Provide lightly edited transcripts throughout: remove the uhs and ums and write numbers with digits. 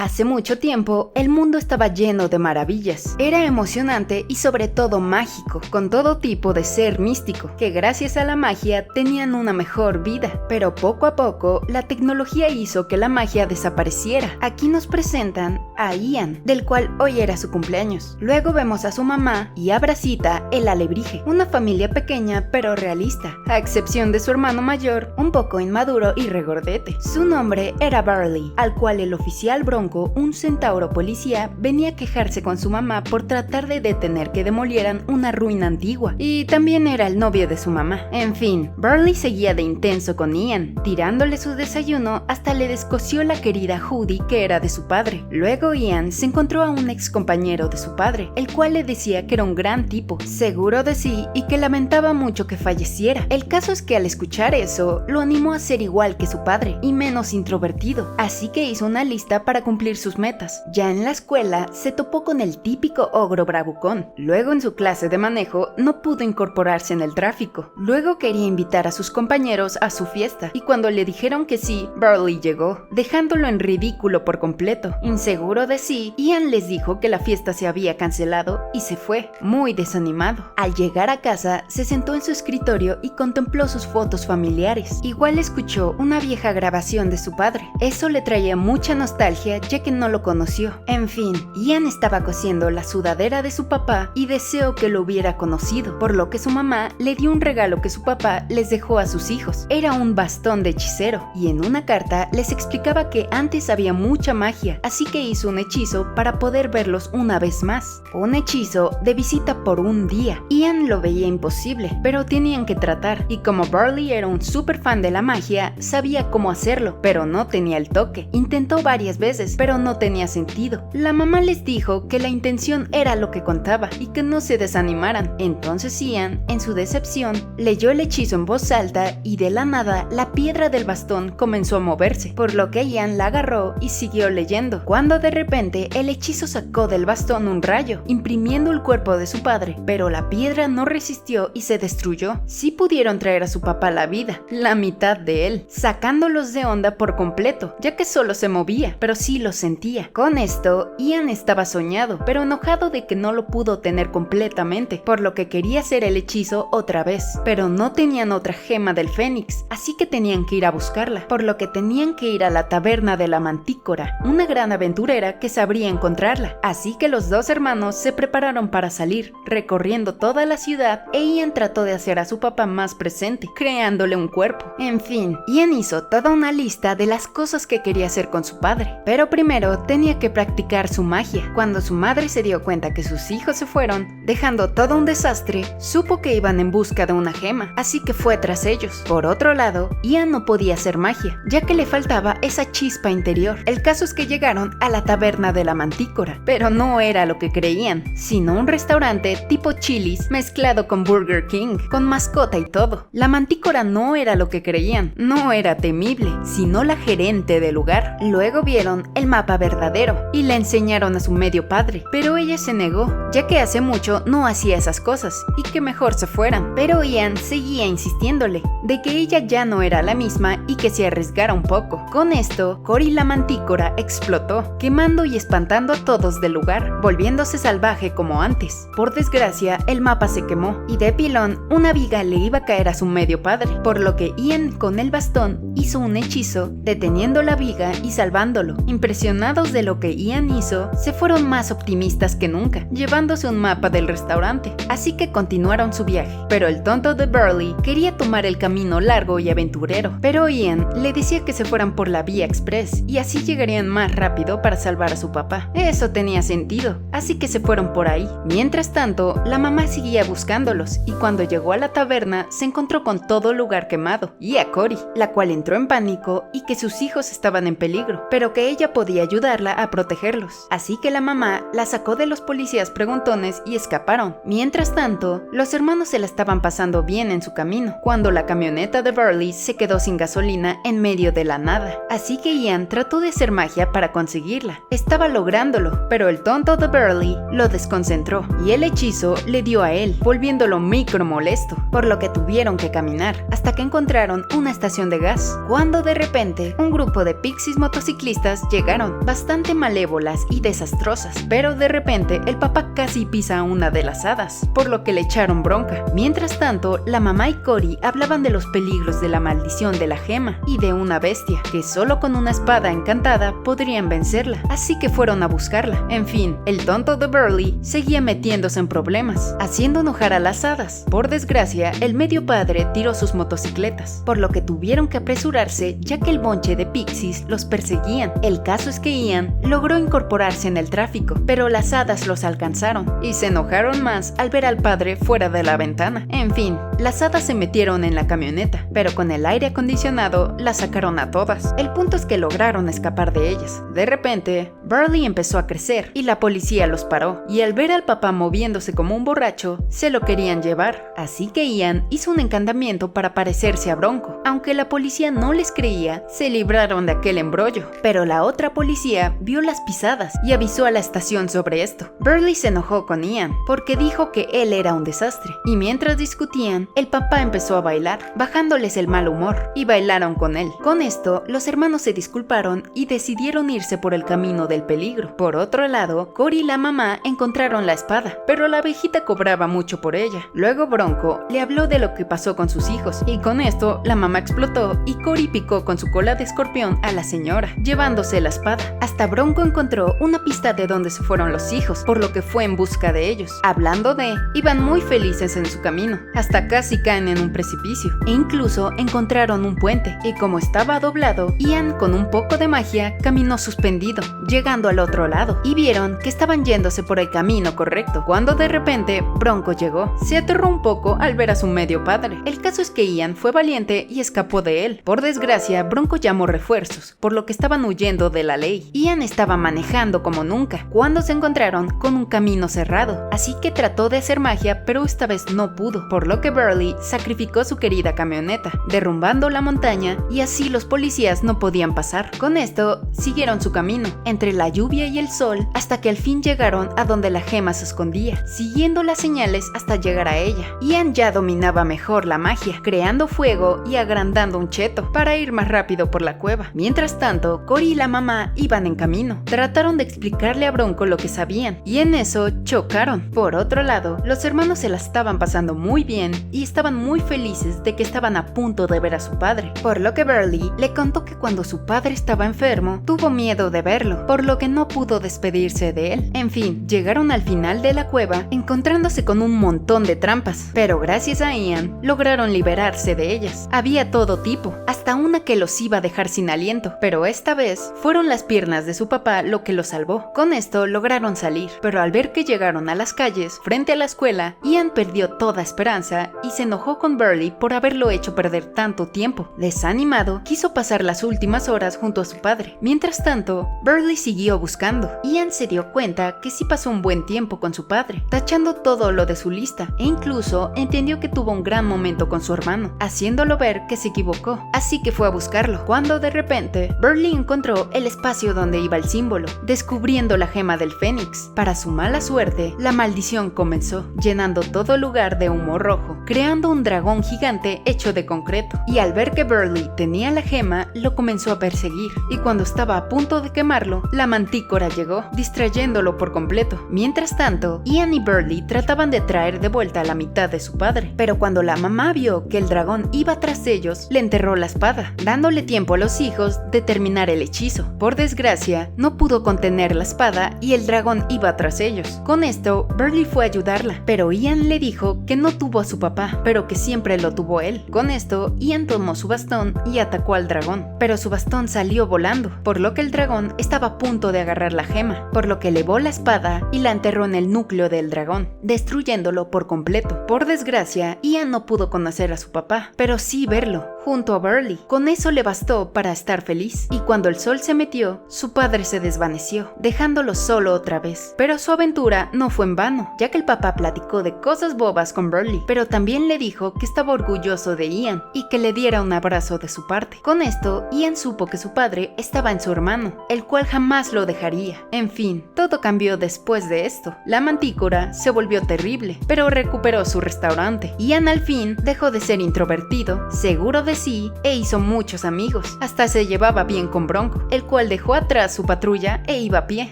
Hace mucho tiempo, el mundo estaba lleno de maravillas. Era emocionante y sobre todo mágico, con todo tipo de ser místico, que gracias a la magia tenían una mejor vida. Pero poco a poco, la tecnología hizo que la magia desapareciera. Aquí nos presentan a Ian, del cual hoy era su cumpleaños. Luego vemos a su mamá y a Brasita, el alebrije. Una familia pequeña pero realista, a excepción de su hermano mayor, un poco inmaduro y regordete. Su nombre era Barley, al cual el oficial Bronco, un centauro policía, venía a quejarse con su mamá por tratar de detener que demolieran una ruina antigua, y también era el novio de su mamá. En fin, Barley seguía de intenso con Ian, tirándole su desayuno hasta le descosió la querida Judy, que era de su padre. Luego Ian se encontró a un ex compañero de su padre, el cual le decía que era un gran tipo, seguro de sí y que lamentaba mucho que falleciera. El caso es que al escuchar eso, lo animó a ser igual que su padre y menos introvertido, así que hizo una lista para cumplir sus metas. Ya en la escuela se topó con el típico ogro bravucón. Luego en su clase de manejo no pudo incorporarse en el tráfico. Luego quería invitar a sus compañeros a su fiesta y cuando le dijeron que sí, Barley llegó, dejándolo en ridículo por completo. Inseguro de sí, Ian les dijo que la fiesta se había cancelado y se fue, muy desanimado. Al llegar a casa, se sentó en su escritorio y contempló sus fotos familiares. Igual escuchó una vieja grabación de su padre. Eso le traía mucha nostalgia ya que no lo conoció. En fin, Ian estaba cosiendo la sudadera de su papá y deseó que lo hubiera conocido, por lo que su mamá le dio un regalo que su papá les dejó a sus hijos. Era un bastón de hechicero, y en una carta les explicaba que antes había mucha magia, así que hizo un hechizo para poder verlos una vez más. Un hechizo de visita por un día. Ian lo veía imposible, pero tenían que tratar, y como Barley era un súper fan de la magia, sabía cómo hacerlo, pero no tenía el toque. Intentó varias veces, pero no tenía sentido. La mamá les dijo que la intención era lo que contaba y que no se desanimaran. Entonces Ian, en su decepción, leyó el hechizo en voz alta y de la nada la piedra del bastón comenzó a moverse, por lo que Ian la agarró y siguió leyendo, cuando de repente el hechizo sacó del bastón un rayo, imprimiendo el cuerpo de su padre, pero la piedra no resistió y se destruyó. Sí pudieron traer a su papá a la vida, la mitad de él, sacándolos de onda por completo, ya que solo se movía, pero sí lo sentía. Con esto, Ian estaba soñado, pero enojado de que no lo pudo tener completamente, por lo que quería hacer el hechizo otra vez, pero no tenían otra gema del Fénix, así que tenían que ir a buscarla, por lo que tenían que ir a la taberna de la Mantícora, una gran aventurera que sabría encontrarla. Así que los dos hermanos se prepararon para salir, recorriendo toda la ciudad, e Ian trató de hacer a su papá más presente, creándole un cuerpo. En fin, Ian hizo toda una lista de las cosas que quería hacer con su padre, pero primero tenía que practicar su magia. Cuando su madre se dio cuenta que sus hijos se fueron, dejando todo un desastre, supo que iban en busca de una gema, así que fue tras ellos. Por otro lado, Ian no podía hacer magia, ya que le faltaba esa chispa interior. El caso es que llegaron a la taberna de la Mantícora, pero no era lo que creían, sino un restaurante tipo Chili's mezclado con Burger King, con mascota y todo. La Mantícora no era lo que creían, no era temible, sino la gerente del lugar. Luego vieron el mapa verdadero y le enseñaron a su medio padre, pero ella se negó, ya que hace mucho no hacía esas cosas y que mejor se fueran. Pero Ian seguía insistiéndole de que ella ya no era la misma y que se arriesgara un poco. Con esto, Cory la Mantícora explotó, quemando y espantando a todos del lugar, volviéndose salvaje como antes. Por desgracia, el mapa se quemó y de pilón una viga le iba a caer a su medio padre, por lo que Ian con el bastón hizo un hechizo deteniendo la viga y salvándolo. Impresionados de lo que Ian hizo, se fueron más optimistas que nunca, llevándose un mapa del restaurante, así que continuaron su viaje. Pero el tonto de Barley quería tomar el camino largo y aventurero, pero Ian le decía que se fueran por la vía express y así llegarían más rápido para salvar a su papá. Eso tenía sentido, así que se fueron por ahí. Mientras tanto, la mamá seguía buscándolos y cuando llegó a la taberna se encontró con todo el lugar quemado y a Cory, la cual entró en pánico y que sus hijos estaban en peligro, pero que ella podía ayudarla a protegerlos. Así que la mamá la sacó de los policías preguntones y escaparon. Mientras tanto, los hermanos se la estaban pasando bien en su camino, cuando la camioneta de Barley se quedó sin gasolina en medio de la nada. Así que Ian trató de hacer magia para conseguirla. Estaba lográndolo, pero el tonto de Barley lo desconcentró y el hechizo le dio a él, volviéndolo micro molesto, por lo que tuvieron que caminar hasta que encontraron una estación de gas, cuando de repente un grupo de pixies motociclistas llegaron llegaron, bastante malévolas y desastrosas, pero de repente el papá casi pisa a una de las hadas, por lo que le echaron bronca. Mientras tanto, la mamá y Cory hablaban de los peligros de la maldición de la gema y de una bestia, que solo con una espada encantada podrían vencerla, así que fueron a buscarla. En fin, el tonto de Burley seguía metiéndose en problemas, haciendo enojar a las hadas. Por desgracia, el medio padre tiró sus motocicletas, por lo que tuvieron que apresurarse ya que el bonche de pixies los perseguían. El caso es que Ian logró incorporarse en el tráfico, pero las hadas los alcanzaron y se enojaron más al ver al padre fuera de la ventana. En fin, las hadas se metieron en la camioneta, pero con el aire acondicionado las sacaron a todas. El punto es que lograron escapar de ellas. De repente, Burley empezó a crecer y la policía los paró, y al ver al papá moviéndose como un borracho, se lo querían llevar. Así que Ian hizo un encantamiento para parecerse a Bronco. Aunque la policía no les creía, se libraron de aquel embrollo. Pero la otra policía vio las pisadas y avisó a la estación sobre esto. Burley se enojó con Ian porque dijo que él era un desastre, y mientras discutían, el papá empezó a bailar, bajándoles el mal humor, y bailaron con él. Con esto, los hermanos se disculparon y decidieron irse por el camino del peligro. Por otro lado, Cory y la mamá encontraron la espada, pero la abejita cobraba mucho por ella. Luego Bronco le habló de lo que pasó con sus hijos, y con esto la mamá explotó y Cory picó con su cola de escorpión a la señora, llevándose la espada. Hasta Bronco encontró una pista de dónde se fueron los hijos, por lo que fue en busca de ellos. Hablando de, iban muy felices en su camino, hasta casi caen en un precipicio, e incluso encontraron un puente, y como estaba doblado, Ian con un poco de magia caminó suspendido, llegando al otro lado, y vieron que estaban yéndose por el camino correcto, cuando de repente Bronco llegó. Se aterró un poco al ver a su medio padre. El caso es que Ian fue valiente y escapó de él. Por desgracia, Bronco llamó refuerzos, por lo que estaban huyendo de la ley. Ian estaba manejando como nunca, cuando se encontraron con un camino cerrado, así que trató de hacer magia, pero esta vez no pudo, por lo que Burley sacrificó su querida camioneta, derrumbando la montaña, y así los policías no podían pasar. Con esto, siguieron su camino, entre la lluvia y el sol, hasta que al fin llegaron a donde la gema se escondía, siguiendo las señales hasta llegar a ella. Ian ya dominaba mejor la magia, creando fuego y agrandando un cheto para ir más rápido por la cueva. Mientras tanto, Cory y la mamá iban en camino. Trataron de explicarle a Bronco lo que sabían, y en eso chocaron. Por otro lado, los hermanos se la estaban pasando muy bien y estaban muy felices de que estaban a punto de ver a su padre, por lo que Burley le contó que cuando su padre estaba enfermo, tuvo miedo de verlo, por lo que no pudo despedirse de él. En fin, llegaron al final de la cueva, encontrándose con un montón de trampas, pero gracias a Ian, lograron liberarse de ellas. Había todo tipo, hasta una que los iba a dejar sin aliento, pero esta vez fueron las piernas de su papá lo que los salvó. Con esto lograron salir, pero al ver que llegaron a las calles, frente a la escuela, Ian perdió toda esperanza y se enojó con Burley por haberlo hecho perder tanto tiempo. Desanimado, quiso pasar las últimas horas junto a su padre. Mientras tanto, Burley siguió buscando. Ian se dio cuenta que sí pasó un buen tiempo con su padre, tachando todo lo de su lista, e incluso entendió que tuvo un gran momento con su hermano, haciéndolo ver que se equivocó, así que fue a buscarlo, cuando de repente, Burley encontró el espacio donde iba el símbolo, descubriendo la gema del Fénix. Para su mala suerte, la maldición comenzó, llenando todo el lugar de humo rojo, creando un dragón gigante hecho de concreto, y al ver que Burley tenía la gema, lo comenzó a perseguir, y cuando estaba a punto de quemarlo, la mantícora llegó, distrayéndolo por completo. Mientras tanto, Ian y Burley trataban de traer de vuelta a la mitad de su padre, pero cuando la mamá vio que el dragón iba tras ellos, le enterró la espada, dándole tiempo a los hijos de terminar el hechizo. Por desgracia, no pudo contener la espada y el dragón iba tras ellos. Con esto, Burley fue a ayudarla, pero Ian le dijo que no tuvo a su papá, pero que siempre lo tuvo él. Con esto, Ian tomó su bastón y atacó al dragón, pero su bastón salió volando, por lo que el dragón estaba a punto de agarrar la gema, por lo que elevó la espada y la enterró en el núcleo del dragón, destruyéndolo por completo. Por desgracia, Ian no pudo conocer a su papá, pero sí verlo, junto a Burley. Con eso le bastó para estar feliz, y cuando el sol se metió, su padre se desvaneció, dejándolo solo otra vez. Pero su aventura no fue en vano, ya que el papá platicó de cosas bobas con Burley, pero también le dijo que estaba orgulloso de Ian y que le diera un abrazo de su parte. Con esto, Ian supo que su padre estaba en su hermano, el cual jamás lo dejaría. En fin, todo cambió después de esto. La mantícora se volvió terrible, pero recuperó su restaurante. Ian al fin dejó de ser introvertido, seguro de sí, e hizo muchos amigos. Hasta se llevaba bien con Bronco, el cual dejó atrás tras su patrulla e iba a pie,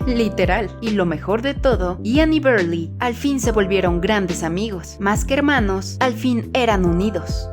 literal. Y lo mejor de todo, Ian y Burley al fin se volvieron grandes amigos. Más que hermanos, al fin eran unidos.